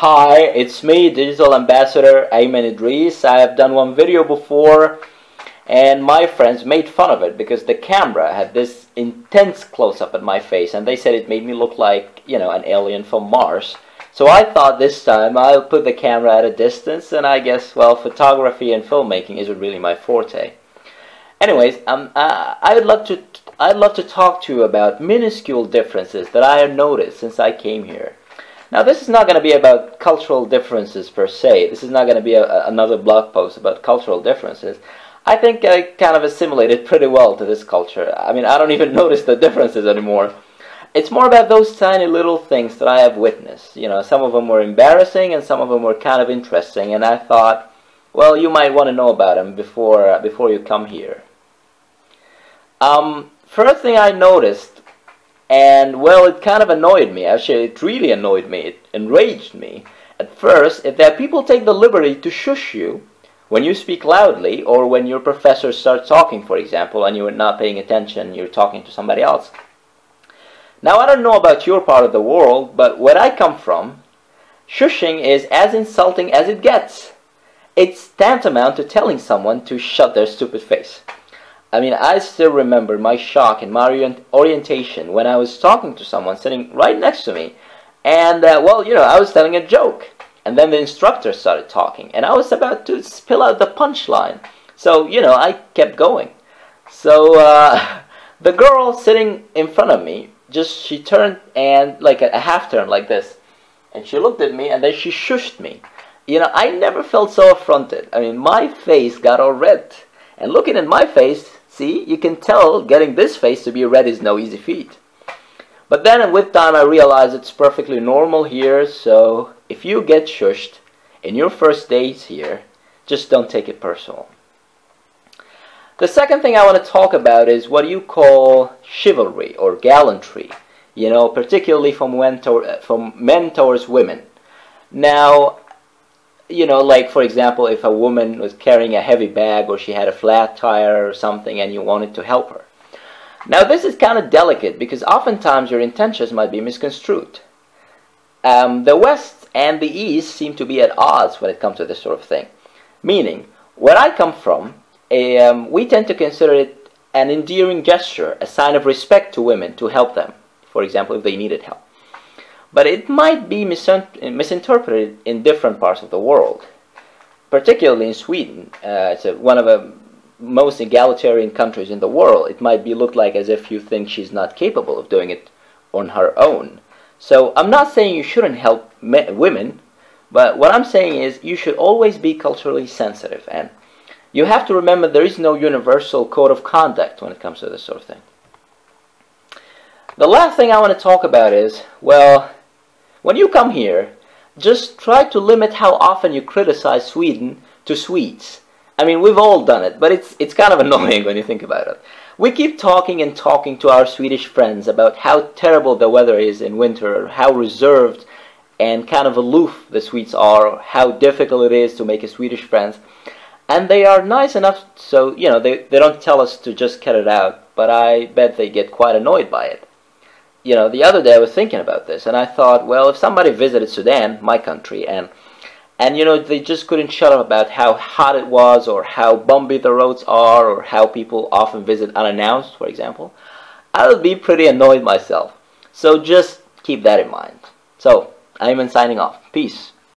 Hi, it's me, Digital Ambassador Ayman. I have done one video before and my friends made fun of it because the camera had this intense close-up at my face and they said it made me look like, an alien from Mars. So I thought this time I'll put the camera at a distance, and I guess, well, photography and filmmaking isn't really my forte. Anyways, I'd love to talk to you about minuscule differences that I have noticed since I came here. Now, this is not going to be about cultural differences per se. This is not going to be another blog post about cultural differences. I think I kind of assimilated pretty well to this culture. I mean, I don't even notice the differences anymore. It's more about those tiny little things that I have witnessed. Some of them were embarrassing and some of them were kind of interesting, and I thought, well, you might want to know about them before you come here. First thing I noticed, and well, it kind of annoyed me. Actually, it really annoyed me. It enraged me. At first, is that people take the liberty to shush you when you speak loudly, or when your professor starts talking, for example, and you're not paying attention, you're talking to somebody else. Now, I don't know about your part of the world, but where I come from, shushing is as insulting as it gets. It's tantamount to telling someone to shut their stupid face. I mean, I still remember my shock and my orientation when I was talking to someone sitting right next to me. And, well, I was telling a joke. And then the instructor started talking. And I was about to spill out the punchline. So, I kept going. So, the girl sitting in front of me, she turned and, like a half turn like this. And she looked at me and then she shushed me. I never felt so affronted. I mean, my face got all red. And looking at my face, see, you can tell getting this face to be red is no easy feat. But then with time I realized it's perfectly normal here, so if you get shushed in your first days here, just don't take it personal. The second thing I want to talk about is what you call chivalry or gallantry, particularly from men towards women. Now, like for example, if a woman was carrying a heavy bag or she had a flat tire or something and you wanted to help her. Now this is kind of delicate because oftentimes your intentions might be misconstrued. The West and the East seem to be at odds when it comes to this sort of thing. Meaning, where I come from, we tend to consider it an endearing gesture, a sign of respect to women to help them, for example, if they needed help. But it might be misinterpreted in different parts of the world, particularly in Sweden. It's one of the most egalitarian countries in the world. It might be looked like as if you think she's not capable of doing it on her own. So I'm not saying you shouldn't help women, but what I'm saying is you should always be culturally sensitive, and you have to remember there is no universal code of conduct when it comes to this sort of thing. The last thing I want to talk about is, well, when you come here, just try to limit how often you criticize Sweden to Swedes. I mean, we've all done it, but it's kind of annoying when you think about it. We keep talking and talking to our Swedish friends about how terrible the weather is in winter, how reserved and kind of aloof the Swedes are, how difficult it is to make a Swedish friends. And they are nice enough, so, they don't tell us to just cut it out, but I bet they get quite annoyed by it. The other day I was thinking about this, and I thought, well, if somebody visited Sudan, my country, and they just couldn't shut up about how hot it was, or how bumpy the roads are, or how people often visit unannounced, for example, I would be pretty annoyed myself. So just keep that in mind. So, Ayman signing off. Peace.